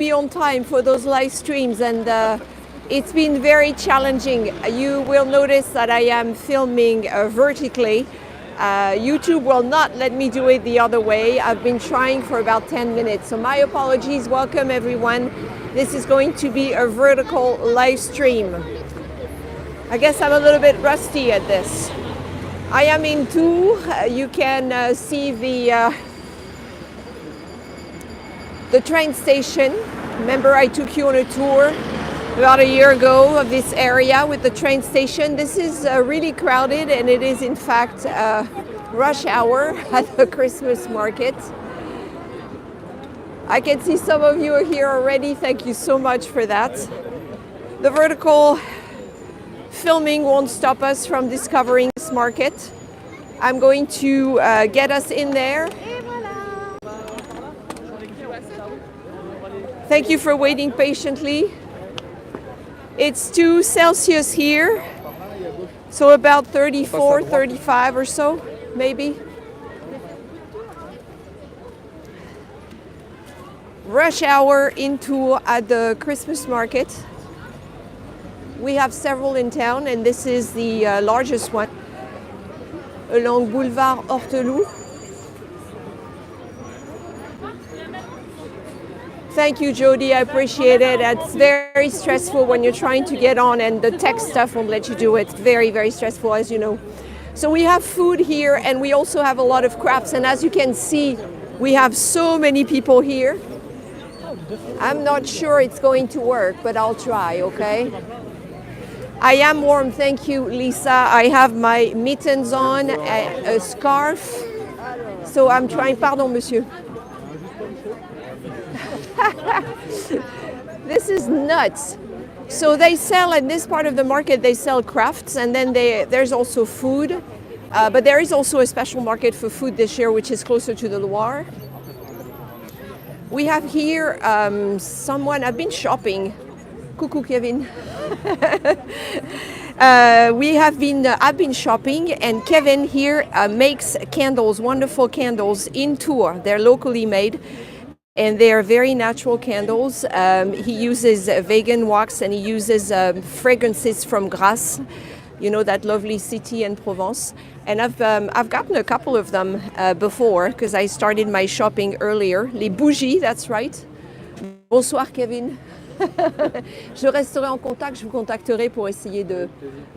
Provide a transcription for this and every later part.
be on time for those live streams, and it's been very challenging. You will notice that I am filming vertically. YouTube will not let me do it the other way. I've been trying for about 10 minutes, so my apologies. Welcome everyone. This is going to be a vertical live stream. I guess I'm a little bit rusty at this. I am in Tours. You can see the train station. Remember, I took you on a tour about a year ago of this area with the train station. This is really crowded, and it is in fact rush hour at the Christmas market. I can see some of you are here already. Thank you so much for that. The vertical filming won't stop us from discovering this market. I'm going to get us in there. Thank you for waiting patiently. It's 2 Celsius here, so about 34, 35 or so, maybe. Rush hour in Tours at the Christmas market. We have several in town, and this is the largest one, along Boulevard Horteloup. Thank you, Jody. I appreciate it. It's very stressful when you're trying to get on and the tech stuff won't let you do it. Very, very stressful, as you know. So we have food here, and we also have a lot of crafts. And as you can see, we have so many people here. I'm not sure it's going to work, but I'll try, okay? I am warm, thank you, Lisa. I have my mittens on, a scarf. So I'm trying, pardon, monsieur. This is nuts. So they sell in this part of the market, they sell crafts, and then there's also food. But there is also a special market for food this year, which is closer to the Loire. We have here someone, I've been shopping. Coucou, Kevin. I've been shopping, and Kevin here makes candles, wonderful candles in Tours. They're locally made. And they are very natural candles. He uses vegan wax, and he uses fragrances from Grasse, you know, that lovely city in Provence. And I've gotten a couple of them before, because I started my shopping earlier. Les bougies, that's right. Bonsoir, Kevin. Je resterai en contact, je vous contacterai pour essayer de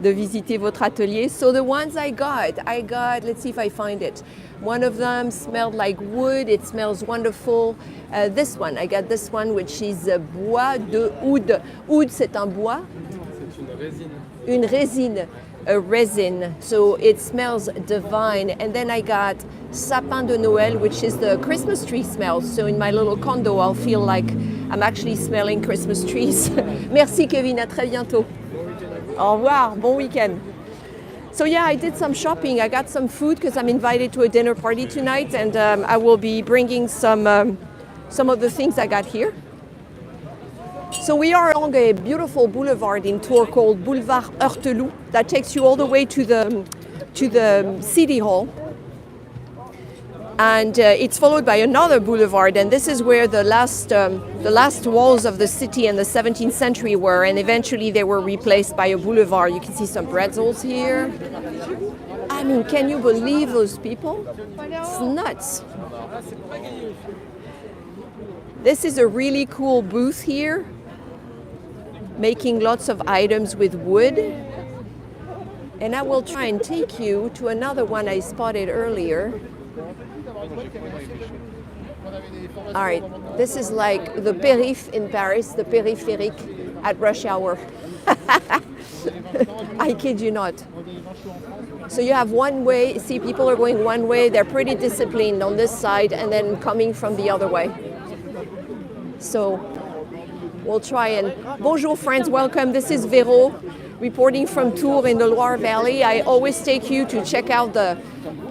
visiter votre atelier. So the ones I got, let's see if I find it. One of them smelled like wood, it smells wonderful. This one, I got this one, which is bois de oud. Oud, c'est un bois? C'est une résine. Une résine, a resin. So it smells divine. And then I got sapin de Noël, which is the Christmas tree smell. So in my little condo, I'll feel like I'm actually smelling Christmas trees. Merci Kevin, à très bientôt. Au revoir, bon week-end. So yeah, I did some shopping. I got some food because I'm invited to a dinner party tonight, and I will be bringing some of the things I got here. So we are along a beautiful boulevard in Tours called Boulevard Horteloup that takes you all the way to the city hall. And it's followed by another boulevard, and this is where the last walls of the city in the 17th century were, and eventually they were replaced by a boulevard. You can see some pretzels here. I mean, can you believe those people? It's nuts. This is a really cool booth here, making lots of items with wood. And I will try and take you to another one I spotted earlier. All right, this is like the périph' in Paris, the périphérique at rush hour. I kid you not. So you have one way, see, people are going one way, they're pretty disciplined on this side, and then coming from the other way. So we'll try and, bonjour friends, welcome, this is Vero, reporting from Tours in the Loire Valley. I always take you to check out the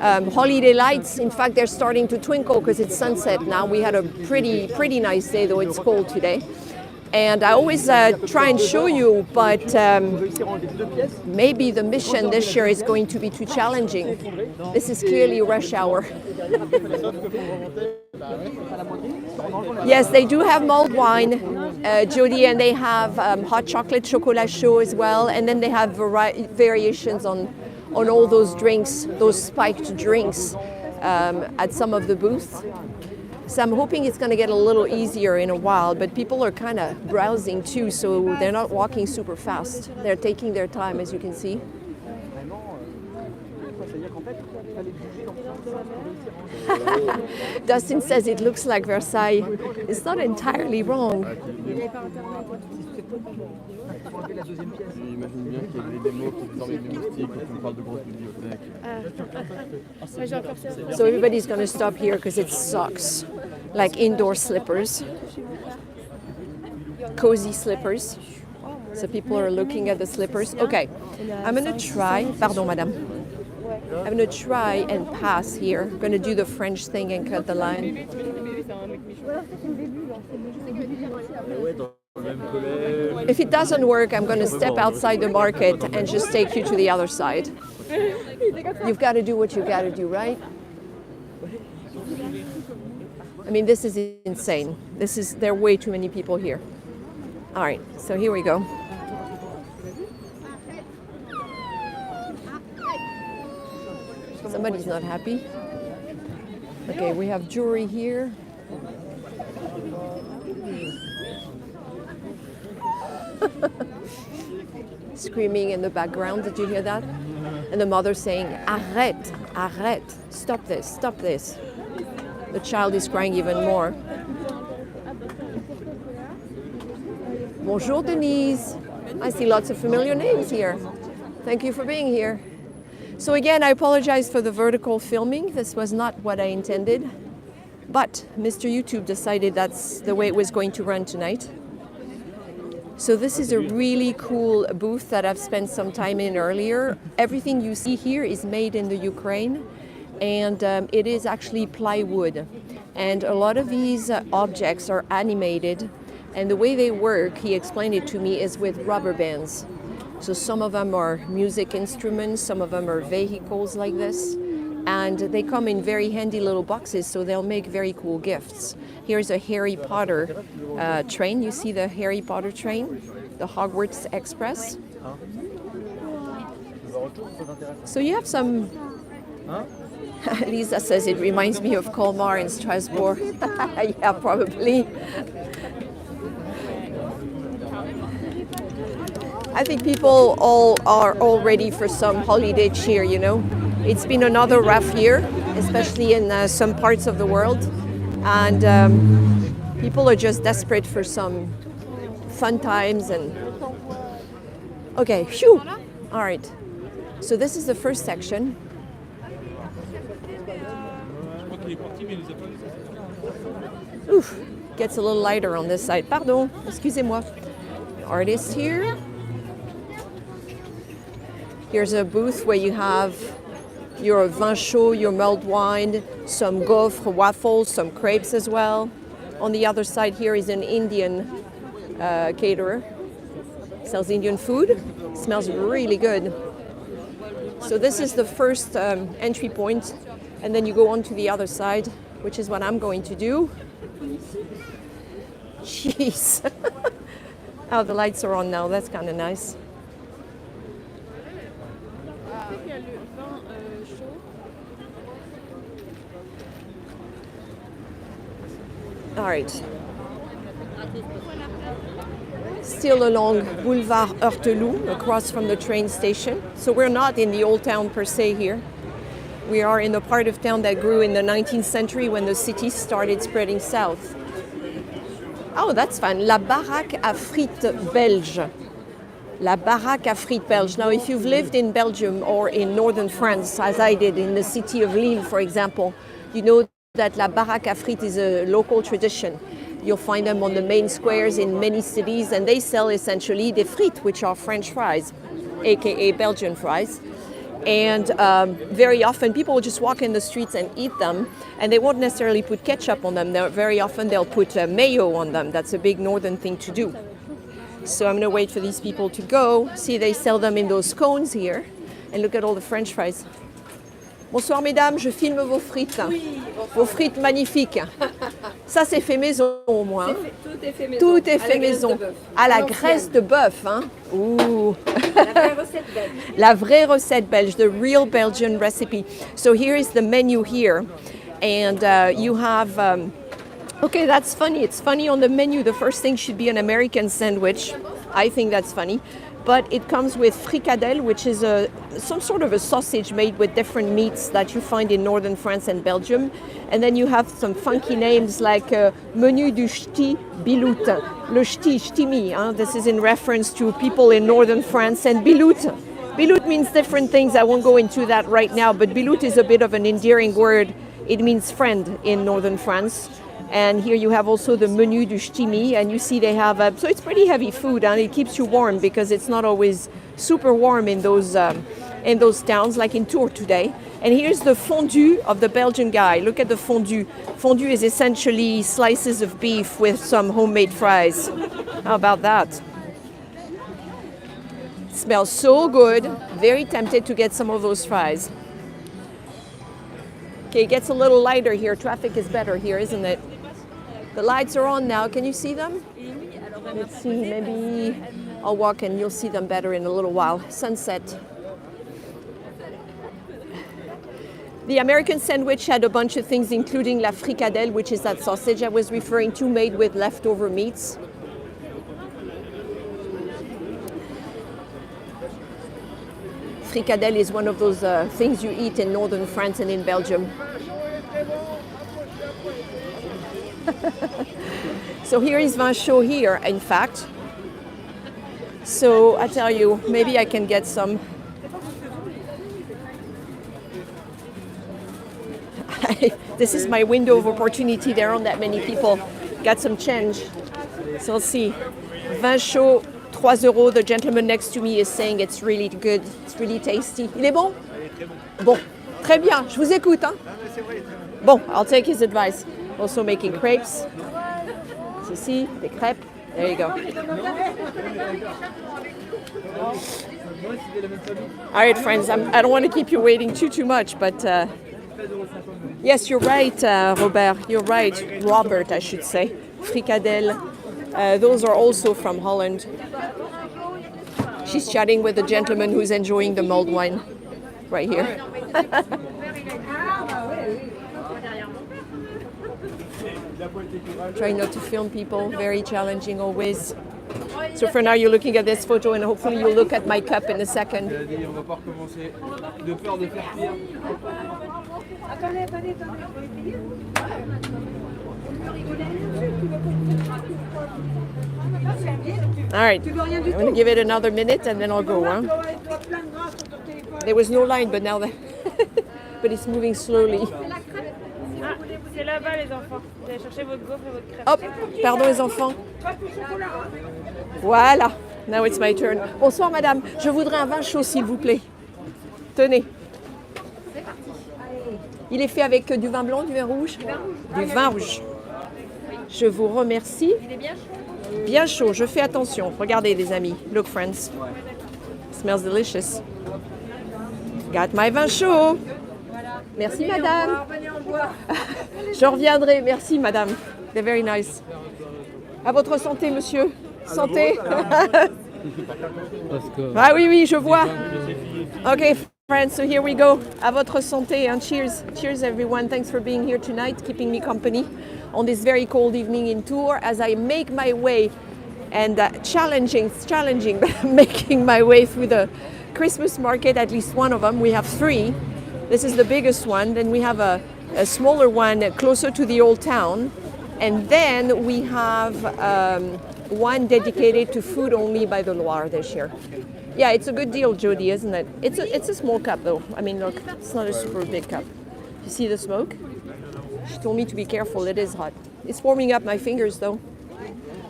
holiday lights. In fact, they're starting to twinkle because it's sunset now. We had a pretty nice day, though it's cold today. And I always try and show you, but maybe the mission this year is going to be too challenging. This is clearly rush hour. Yes, they do have mulled wine, Jody, and they have hot chocolate chocolat chaud as well. And then they have variations on all those drinks, those spiked drinks at some of the booths. So I'm hoping it's going to get a little easier in a while, but people are kind of browsing too, so they're not walking super fast. They're taking their time, as you can see. Dustin says it looks like Versailles. It's not entirely wrong. So everybody's going to stop here because it sucks. Like indoor slippers, cozy slippers. So people are looking at the slippers. Okay, I'm going to try, pardon madame. I'm going to try and pass here. I'm going to do the French thing and cut the line. If it doesn't work, I'm going to step outside the market and just take you to the other side. You've got to do what you got to do, right? I mean, this is insane. There are way too many people here. All right, so here we go. Somebody's not happy. Okay, we have jewelry here. Screaming in the background, did you hear that? And the mother saying, arrête, arrête, stop this, stop this. The child is crying even more. Bonjour, Denise. I see lots of familiar names here. Thank you for being here. So again, I apologize for the vertical filming. This was not what I intended. But Mr. YouTube decided that's the way it was going to run tonight. So this is a really cool booth that I've spent some time in earlier. Everything you see here is made in the Ukraine, and it is actually plywood. And a lot of these objects are animated, and the way they work, he explained it to me, is with rubber bands. So some of them are music instruments, some of them are vehicles like this, and they come in very handy little boxes, so they'll make very cool gifts. Here's a Harry Potter train. You see the Harry Potter train, the Hogwarts Express. So you have some... Lisa says it reminds me of Colmar in Strasbourg. Yeah, probably. I think people all are all ready for some holiday cheer, you know. It's been another rough year, especially in some parts of the world. And people are just desperate for some fun times. And okay, phew. All right. So this is the first section. Oof, gets a little lighter on this side. Pardon, excusez-moi. Artists here. Here's a booth where you have your vin chaud, your mulled wine, some gaufres, waffles, some crepes as well. On the other side here is an Indian caterer. Sells Indian food. Smells really good. So this is the first entry point, and then you go on to the other side, which is what I'm going to do. Jeez. Oh, the lights are on now. That's kind of nice. All right. Still along Boulevard Heurteloup, across from the train station. So we're not in the old town per se here. We are in the part of town that grew in the 19th century when the city started spreading south. Oh, that's fun. La baraque à frites belge. La baraque à frites belge. Now, if you've lived in Belgium or in northern France, as I did in the city of Lille, for example, you know that la baraque à frites is a local tradition. You'll find them on the main squares in many cities, and they sell essentially des frites, which are French fries, aka Belgian fries. And very often people will just walk in the streets and eat them, and they won't necessarily put ketchup on them. Very often they'll put mayo on them. That's a big northern thing to do. So I'm going to wait for these people to go. See, they sell them in those cones here. And look at all the French fries. Bonsoir mesdames, je filme vos frites. Oui, vos frites magnifiques. Ça c'est fait maison au moins. Tout est fait maison. Tout est fait maison. À la graisse de bœuf. Hein. Ouh. La vraie recette belge. La vraie recette belge, the real Belgian recipe. So here is the menu here. And you have, okay, that's funny. It's funny on the menu. The first thing should be an American sandwich. I think that's funny. But it comes with fricadelle, which is some sort of a sausage made with different meats that you find in northern France and Belgium. And then you have some funky names like menu du ch'ti bilout. Le ch'ti, ch'timi. Hein? This is in reference to people in northern France. And bilout. Bilout means different things. I won't go into that right now. But bilout is a bit of an endearing word. It means friend in northern France. And here you have also the menu du ch'timi, and you see they have, so it's pretty heavy food, and it keeps you warm because it's not always super warm in those towns, like in Tours today. And here's the fondue of the Belgian guy. Look at the fondue. Fondue is essentially slices of beef with some homemade fries. How about that? It smells so good. Very tempted to get some of those fries. Okay, it gets a little lighter here. Traffic is better here, isn't it? The lights are on now. Can you see them? Let's see, maybe I'll walk and you'll see them better in a little while. Sunset. The American sandwich had a bunch of things, including la fricadelle, which is that sausage I was referring to, made with leftover meats. Fricadelle is one of those things you eat in northern France and in Belgium. So here is vin chaud here, in fact. So I tell you, maybe I can get some. This is my window of opportunity. There aren't that many people. Got some change. So let's see. Vin chaud, 3 euros. The gentleman next to me is saying it's really good. It's really tasty. Il est bon? Bon. Très bien. Je vous écoute. Hein? Bon, I'll take his advice. Also making crepes. Ici, des crêpes. There you go. All right, friends. I don't want to keep you waiting too much, but yes, you're right, Robert. You're right, Robert, I should say. Fricadelle. Those are also from Holland. She's chatting with a gentleman who's enjoying the mulled wine right here. Trying not to film people, very challenging always. So for now, you're looking at this photo, and hopefully you'll look at my cup in a second. All right, I'm going to give it another minute and then I'll go. Huh? There was no line, but now that but it's moving slowly. C'est là-bas les enfants. Vous allez chercher votre gaufre et votre crêpe. Hop, pardon les enfants. Voilà, now it's my turn. Bonsoir madame, je voudrais un vin chaud s'il vous plaît. Tenez. Il est fait avec du vin blanc, du vin rouge? Du vin rouge. Je vous remercie. Il est bien chaud? Bien chaud, je fais attention. Regardez les amis, look friends. Smells delicious. Got my vin chaud. Merci madame. Je reviendrai, merci madame. They're very nice. À votre santé monsieur. Santé. Ah oui, je vois. Okay, friends, so here we go. À votre santé and cheers. Cheers everyone. Thanks for being here tonight, keeping me company on this very cold evening in Tours as I make my way and challenging, but making my way through the Christmas market, at least one of them. We have 3. This is the biggest one. Then we have a smaller one closer to the old town. And then we have one dedicated to food only by the Loire this year. Yeah, it's a good deal, Jody, isn't it? It's a small cup, though. I mean, look, it's not a super big cup. You see the smoke? She told me to be careful. It is hot. It's warming up my fingers, though.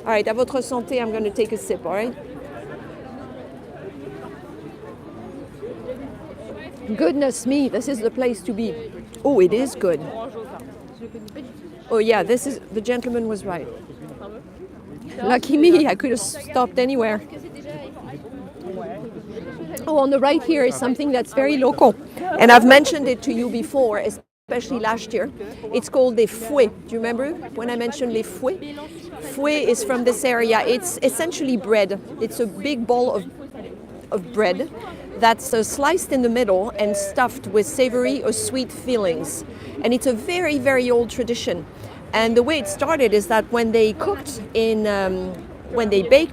All right, à votre santé, I'm going to take a sip, all right? Goodness me, this is the place to be. Oh, it is good. Oh yeah, the gentleman was right. Lucky me, I could have stopped anywhere. Oh, on the right here is something that's very local. And I've mentioned it to you before, especially last year. It's called des fouets. Do you remember when I mentioned les fouets? Fouet is from this area. It's essentially bread. It's a big ball of bread that's sliced in the middle and stuffed with savory or sweet fillings. And it's a very, very old tradition. And the way it started is that when they baked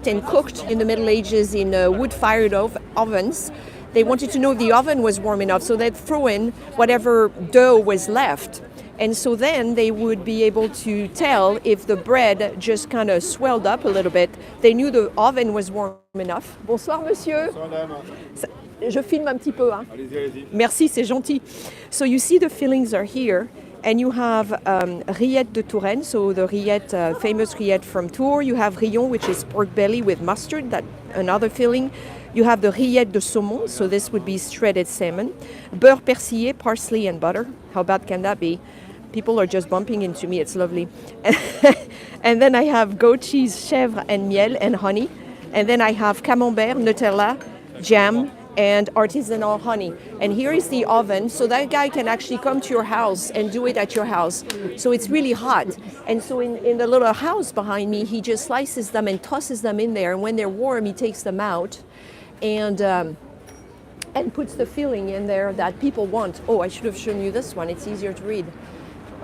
and cooked in the Middle Ages in wood-fired ovens, they wanted to know if the oven was warm enough, so they'd throw in whatever dough was left. And so then they would be able to tell if the bread just kind of swelled up a little bit. They knew the oven was warm enough. Bonsoir, monsieur. Bonsoir, madame. Je filme un petit peu. Hein? Allez-y, allez-y. Merci, c'est gentil. So you see the fillings are here. And you have rillettes de Touraine, so the rillette, famous rillette from Tours. You have rillon, which is pork belly with mustard, that another filling. You have the rillette de saumon, so this would be shredded salmon. Beurre persillé, parsley and butter. How bad can that be? People are just bumping into me, it's lovely. And then I have goat cheese, chèvre and miel and honey. And then I have camembert, Nutella, jam, and artisanal honey. And here is the oven, so that guy can actually come to your house and do it at your house. So it's really hot. And so in the little house behind me, he just slices them and tosses them in there. And when they're warm, he takes them out and puts the filling in there that people want. Oh, I should have shown you this one. It's easier to read.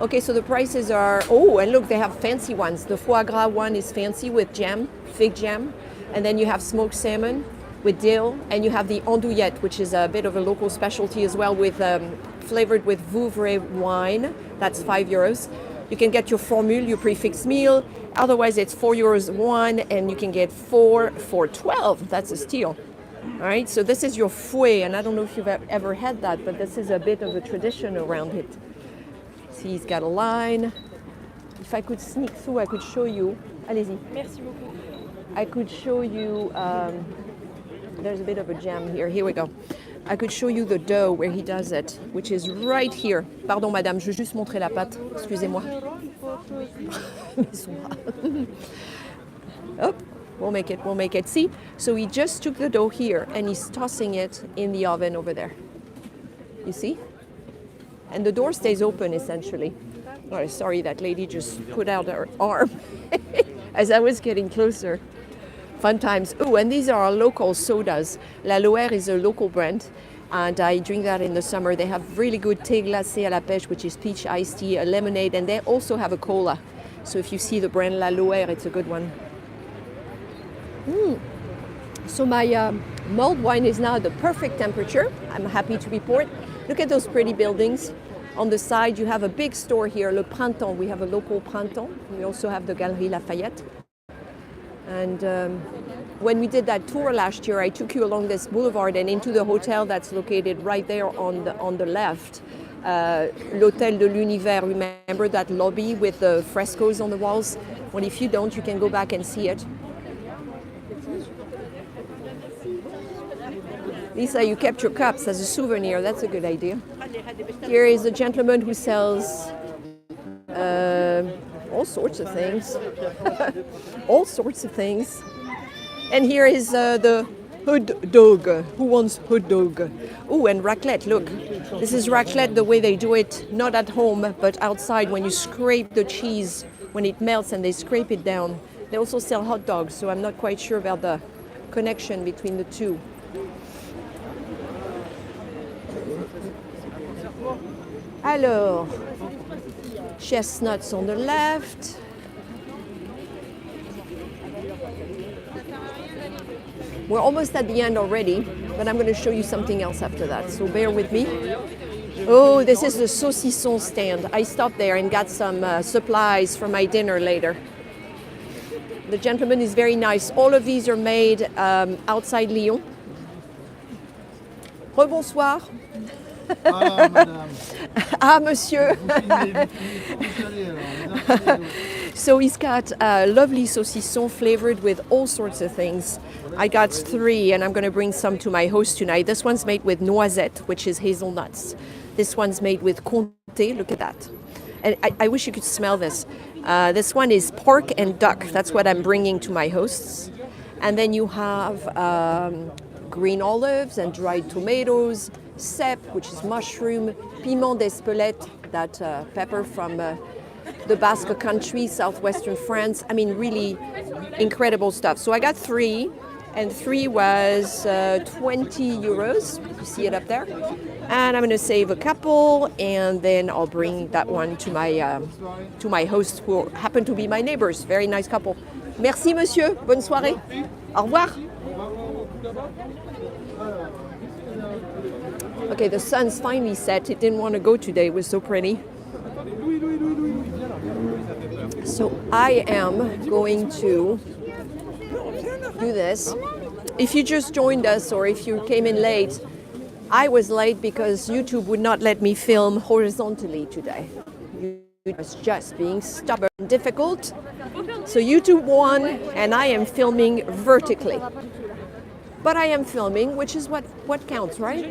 Okay, so the prices are, oh, and look, they have fancy ones. The foie gras one is fancy with jam, fig jam. And then you have smoked salmon with dill, and you have the andouillette, which is a bit of a local specialty as well, with flavored with Vouvray wine. That's €5. You can get your formule, your prefix meal. Otherwise, it's €4 one, and you can get 4 for 12. That's a steal. All right, so this is your fouet, and I don't know if you've ever had that, but this is a bit of a tradition around it. See, he's got a line. If I could sneak through, I could show you. Allez-y. Merci beaucoup. I could show you. There's a bit of a jam here. Here we go. I could show you the dough where he does it, which is right here. Pardon, madame, je veux juste montrer la pâte. Excusez-moi. Hop, we'll make it. See? So he just took the dough here and he's tossing it in the oven over there. You see? And the door stays open, essentially. Oh, sorry, that lady just put out her arm as I was getting closer. Fun times. Oh, and these are our local sodas. La Loire is a local brand, and I drink that in the summer. They have really good thé glacé à la pêche, which is peach iced tea, a lemonade, and they also have a cola. So if you see the brand La Loire, it's a good one. So my mulled wine is now at the perfect temperature. I'm happy to report. Look at those pretty buildings. On the side, you have a big store here, Le Printemps. We have a local Printemps. We also have the Galerie Lafayette. And when we did that tour last year, I took you along this boulevard and into the hotel that's located right there on the left. L'Hôtel de l'Univers, remember that lobby with the frescoes on the walls? Well, if you don't, you can go back and see it. Lisa, you kept your cups as a souvenir. That's a good idea. Here is a gentleman who sells all sorts of things. All sorts of things. And here is the hood dog. Who wants hood dog? Oh, and raclette, look. This is raclette the way they do it, not at home, but outside when you scrape the cheese, when it melts and they scrape it down. They also sell hot dogs, so I'm not quite sure about the connection between the two. Alors, chestnuts on the left. We're almost at the end already, but I'm going to show you something else after that, so bear with me. Oh, this is the saucisson stand. I stopped there and got some supplies for my dinner later. The gentleman is very nice. All of these are made outside Lyon. Rebonsoir. Ah, madame. Ah, monsieur. So he's got lovely saucisson flavored with all sorts of things. I got 3 and I'm going to bring some to my host tonight. This one's made with noisette, which is hazelnuts. This one's made with comté, look at that. And I wish you could smell this. This one is pork and duck. That's what I'm bringing to my hosts. And then you have green olives and dried tomatoes, cèpe, which is mushroom, piment d'Espelette, that pepper from the Basque country, southwestern France. I mean, really incredible stuff. So I got 3, and 3 was 20 euros. You see it up there. And I'm going to save a couple, and then I'll bring that one to my hosts, who happen to be my neighbors. Very nice couple. Merci, monsieur. Bonne soirée. Au revoir. Okay, the sun's finally set. It didn't want to go today. It was so pretty. So I am going to do this. If you just joined us or if you came in late, I was late because YouTube would not let me film horizontally today. YouTube was just being stubborn and difficult. So YouTube won, and I am filming vertically. But I am filming, which is what counts, right?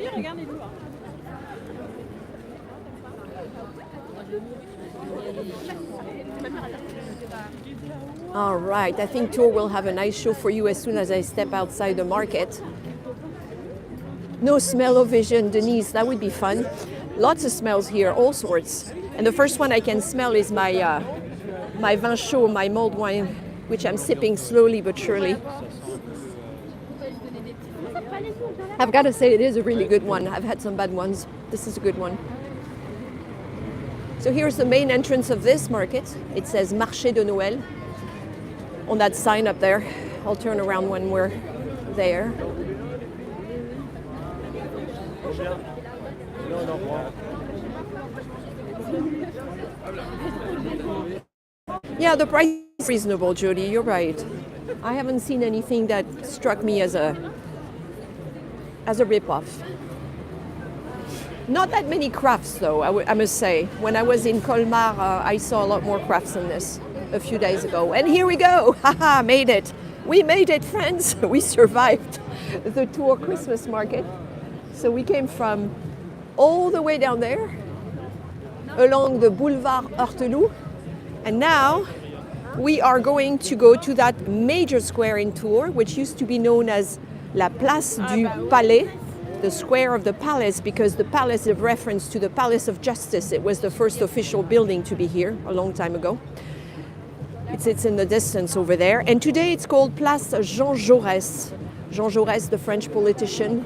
All right, I think Tour will have a nice show for you as soon as I step outside the market. No smell-o-vision, Denise, that would be fun. Lots of smells here, all sorts. And the first one I can smell is my vin chaud, my mulled wine, which I'm sipping slowly but surely. I've got to say it is a really good one. I've had some bad ones. This is a good one. So here's the main entrance of this market. It says Marché de Noël on that sign up there. I'll turn around when we're there. Yeah, the price is reasonable, Jody. You're right. I haven't seen anything that struck me as a rip-off. Not that many crafts, though, I must say. When I was in Colmar, I saw a lot more crafts than this a few days ago. And here we go! Haha, made it! We made it, friends! We survived the Tour Christmas market. So we came from all the way down there, along the Boulevard Horteloup. And now we are going to go to that major square in Tours, which used to be known as La Place du Palais, the square of the palace, because the palace is a reference to the Palace of Justice. It was the first official building to be here a long time ago. It's in the distance over there. And today it's called Place Jean Jaurès. Jean Jaurès, the French politician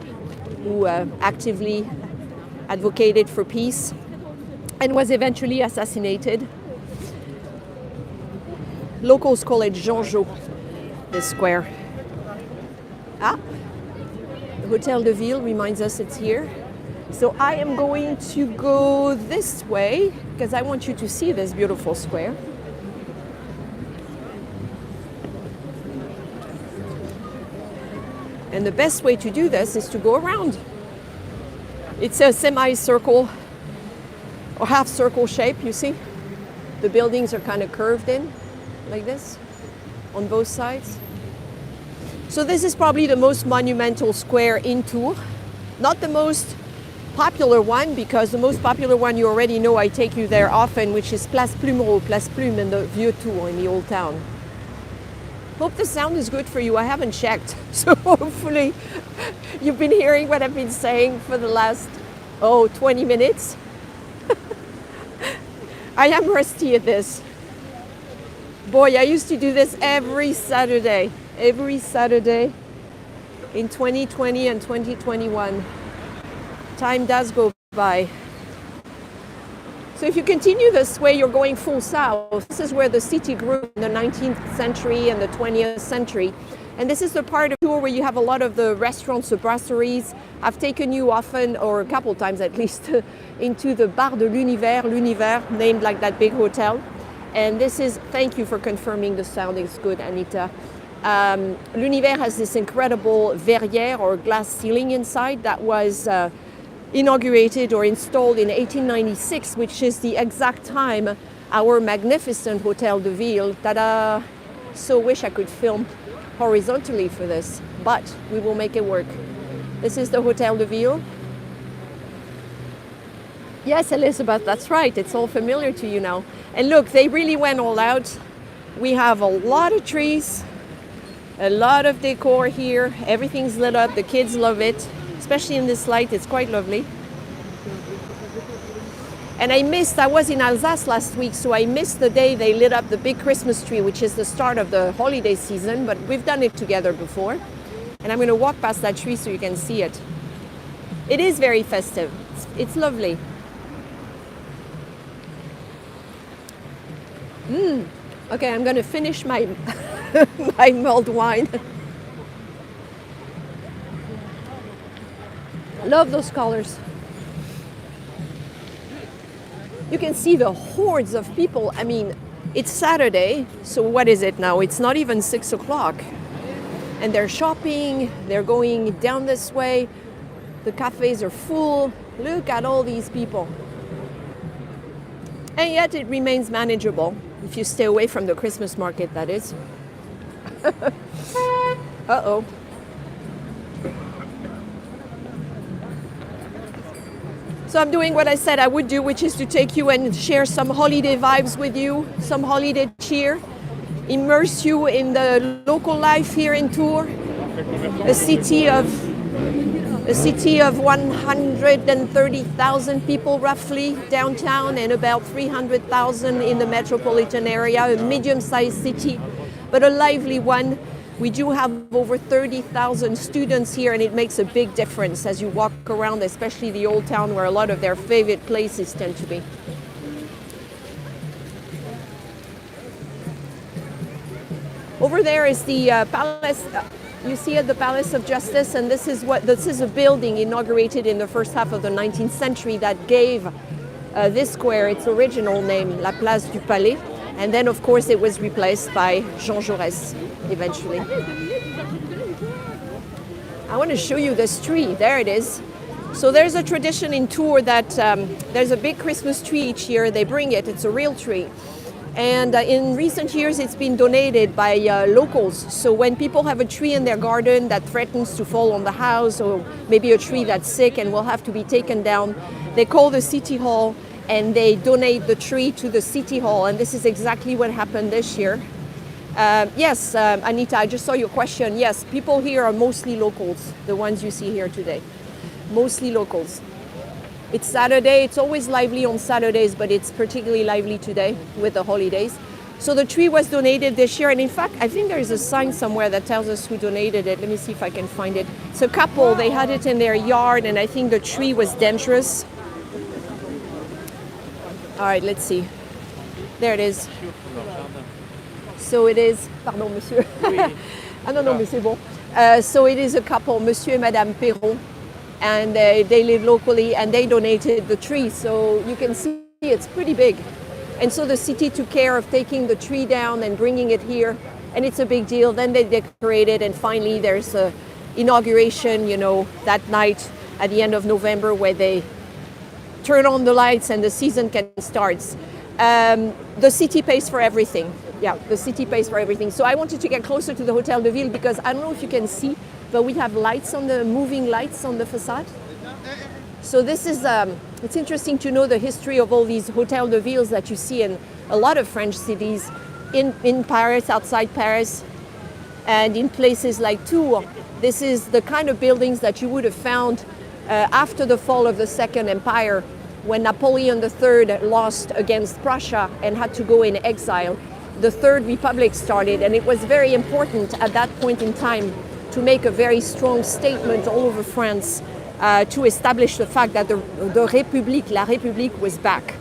who actively advocated for peace and was eventually assassinated. Locals call it Jean Jo, this square. The Hotel de Ville reminds us it's here. So I am going to go this way because I want you to see this beautiful square. And the best way to do this is to go around. It's a semicircle or half circle shape, you see? The buildings are kind of curved in like this on both sides. So this is probably the most monumental square in Tours. Not the most popular one, because the most popular one you already know, I take you there often, which is Place Plumereau, Place Plume in the Vieux Tours, in the old town. Hope the sound is good for you. I haven't checked, so hopefully you've been hearing what I've been saying for the last, 20 minutes. I am rusty at this. Boy, I used to do this every Saturday in 2020 and 2021. Time does go by. So if you continue this way, you're going full south. This is where the city grew in the 19th century and the 20th century. And this is the part of Tours where you have a lot of the restaurants, the brasseries. I've taken you often, or a couple times at least, into the Bar de l'Univers, named like that big hotel. And this is, thank you for confirming the sound is good, Anita. L'Univers has this incredible verrière or glass ceiling inside that was inaugurated or installed in 1896, which is the exact time our magnificent Hotel de Ville. Ta-da! So wish I could film horizontally for this, but we will make it work. This is the Hotel de Ville. Yes, Elizabeth, that's right. It's all familiar to you now. And look, they really went all out. We have a lot of trees, a lot of decor here. Everything's lit up. The kids love it, especially in this light. It's quite lovely. And I was in Alsace last week, so I missed the day they lit up the big Christmas tree, which is the start of the holiday season, but we've done it together before. And I'm going to walk past that tree so you can see it. It is very festive. It's lovely. Okay, I'm going to finish my, my mulled wine. Love those colors. You can see the hordes of people. I mean, it's Saturday, so what is it now? It's not even 6 o'clock. And they're shopping, they're going down this way. The cafes are full. Look at all these people. And yet it remains manageable, if you stay away from the Christmas market, that is. Uh-oh. So I'm doing what I said I would do, which is to take you and share some holiday vibes with you, some holiday cheer, immerse you in the local life here in Tours, a city of 130,000 people roughly downtown and about 300,000 in the metropolitan area, a medium-sized city, but a lively one. We do have over 30,000 students here, and it makes a big difference as you walk around, especially the old town where a lot of their favorite places tend to be. Over there is the palace. You see it, the Palace of Justice, and this is a building inaugurated in the first half of the 19th century that gave this square its original name, La Place du Palais. And then, of course, it was replaced by Jean Jaurès eventually. I want to show you this tree. There it is. So there's a tradition in Tours that there's a big Christmas tree each year. They bring it. It's a real tree. And in recent years, it's been donated by locals. So when people have a tree in their garden that threatens to fall on the house, or maybe a tree that's sick and will have to be taken down, they call the city hall and they donate the tree to the city hall. And this is exactly what happened this year. Yes, Anita, I just saw your question. Yes, people here are mostly locals, the ones you see here today. Mostly locals. It's Saturday. It's always lively on Saturdays, but it's particularly lively today with the holidays. So the tree was donated this year. And in fact, I think there is a sign somewhere that tells us who donated it. Let me see if I can find it. It's a couple. They had it in their yard, and I think the tree was dangerous. All right, let's see. There it is. So it is, pardon, monsieur. Ah non, non, mais c'est bon. So it is a couple, Monsieur and Madame Perron, and they live locally, and they donated the tree. So you can see it's pretty big. And so the city took care of taking the tree down and bringing it here, and it's a big deal. Then they decorate it, and finally there's a inauguration, you know, that night at the end of November where they turn on the lights and the season can start. The city pays for everything. Yeah, the city pays for everything. So I wanted to get closer to the Hotel de Ville because I don't know if you can see, but we have lights on the moving lights on the facade. So this is, it's interesting to know the history of all these Hotel de Villes that you see in a lot of French cities, in Paris, outside Paris, and in places like Tours. This is the kind of buildings that you would have found after the fall of the Second Empire, when Napoleon III lost against Prussia and had to go in exile. The Third Republic started, and it was very important at that point in time to make a very strong statement all over France to establish the fact that the République, La République, was back.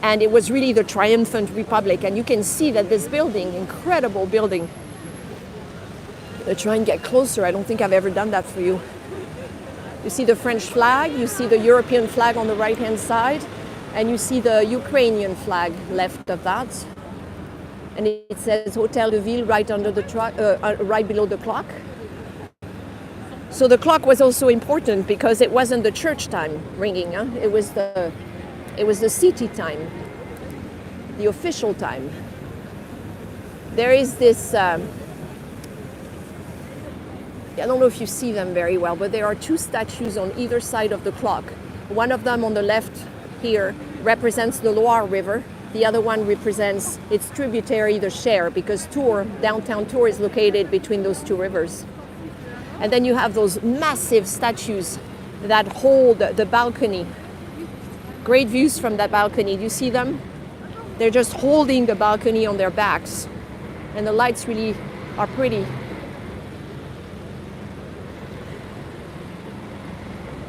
And it was really the triumphant republic. And you can see that this building, incredible building. I'll try and get closer. I don't think I've ever done that for you. You see the French flag, you see the European flag on the right-hand side, and you see the Ukrainian flag left of that. And it says Hotel de Ville right under the right below the clock. So the clock was also important because it wasn't the church time ringing, huh? It was the city time. the official time. There is this, I don't know if you see them very well, but there are two statues on either side of the clock. One of them on the left here represents the Loire River. The other one represents its tributary, the Cher, because Tours, downtown Tours, is located between those two rivers. And then you have those massive statues that hold the balcony. Great views from that balcony. Do you see them? They're just holding the balcony on their backs. And the lights really are pretty.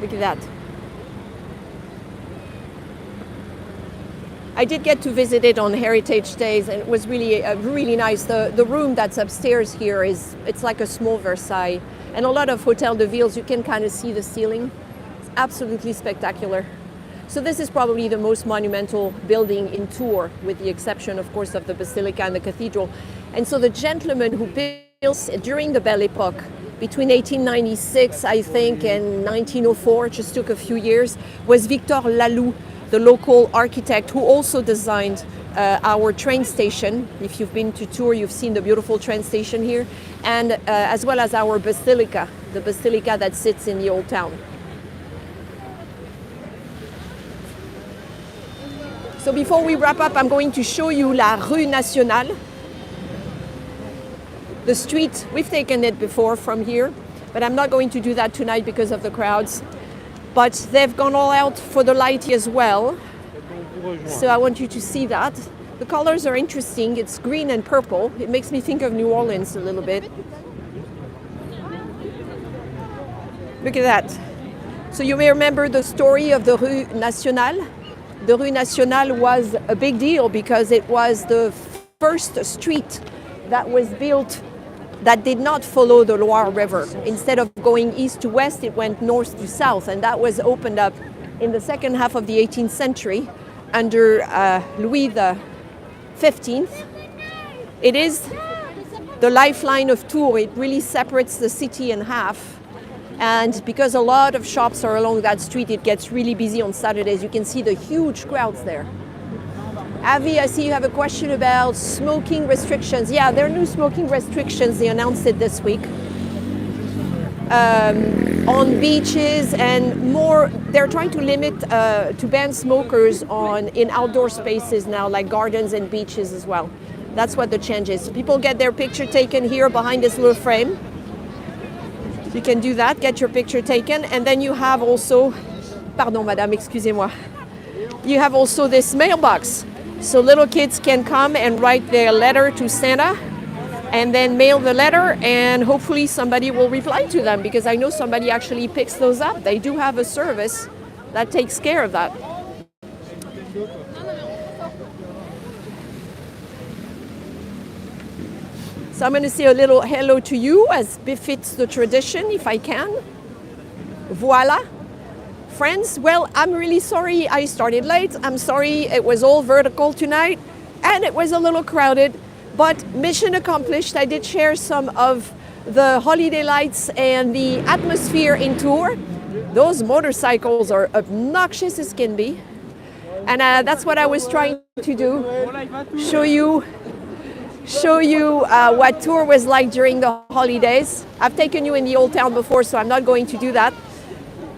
Look at that. I did get to visit it on Heritage Days, and it was really really nice. The room that's upstairs here it's like a small Versailles. And a lot of Hotel de Villes, you can kind of see the ceiling. It's absolutely spectacular. So this is probably the most monumental building in Tours, with the exception, of course, of the Basilica and the Cathedral. And so the gentleman who built during the Belle Époque, between 1896, I think, and 1904, just took a few years, was Victor Laloux, the local architect who also designed our train station. If you've been to Tours, you've seen the beautiful train station here, and as well as our basilica, the basilica that sits in the old town. So before we wrap up, I'm going to show you La Rue Nationale. The street, we've taken it before from here, but I'm not going to do that tonight because of the crowds. But they've gone all out for the light as well. So I want you to see that. The colors are interesting. It's green and purple. It makes me think of New Orleans a little bit. Look at that. So you may remember the story of the Rue Nationale. The Rue Nationale was a big deal because it was the first street that was built that did not follow the Loire River. Instead of going east to west, it went north to south, and that was opened up in the second half of the 18th century under Louis XV. It is the lifeline of Tours. It really separates the city in half. And because a lot of shops are along that street, it gets really busy on Saturdays. You can see the huge crowds there. Avi, I see you have a question about smoking restrictions. Yeah, there are new smoking restrictions. They announced it this week. On beaches and more, they're trying to limit, to ban smokers in outdoor spaces now, like gardens and beaches as well. That's what the change is. So people get their picture taken here behind this little frame. You can do that, get your picture taken, and then you have also, pardon madame, excusez-moi. You have also this mailbox. So little kids can come and write their letter to Santa and then mail the letter, and hopefully somebody will reply to them, because I know somebody actually picks those up. They do have a service that takes care of that. So I'm going to say a little hello to you as befits the tradition, if I can. Voila. Friends, well, I'm really sorry I started late. I'm sorry it was all vertical tonight and it was a little crowded, but mission accomplished. I did share some of the holiday lights and the atmosphere in Tours. Those motorcycles are obnoxious as can be. And that's what I was trying to do, show you what Tours was like during the holidays. I've taken you in the old town before, so I'm not going to do that.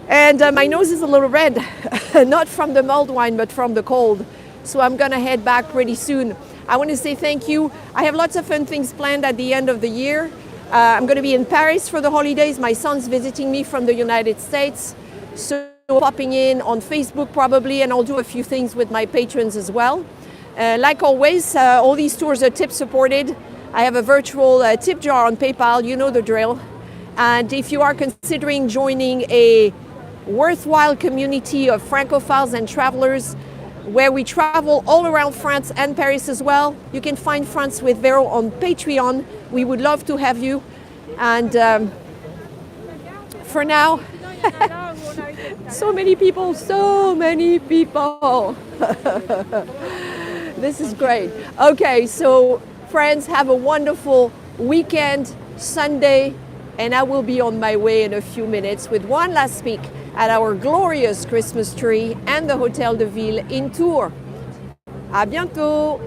And my nose is a little red, not from the mulled wine, but from the cold. So I'm gonna head back pretty soon. I want to say thank you. I have lots of fun things planned at the end of the year. I'm gonna be in Paris for the holidays. My son's visiting me from the United States. So popping in on Facebook probably, and I'll do a few things with my patrons as well. Like always, all these tours are tip supported. I have a virtual tip jar on PayPal, you know the drill. And if you are considering joining a worthwhile community of Francophiles and travelers where we travel all around France and Paris as well, you can find France with Vero on Patreon. We would love to have you. And for now, so many people. This is great. Okay, so friends, have a wonderful weekend, Sunday, and I will be on my way in a few minutes with one last peek at our glorious Christmas tree and the Hotel de Ville in Tours. À bientôt.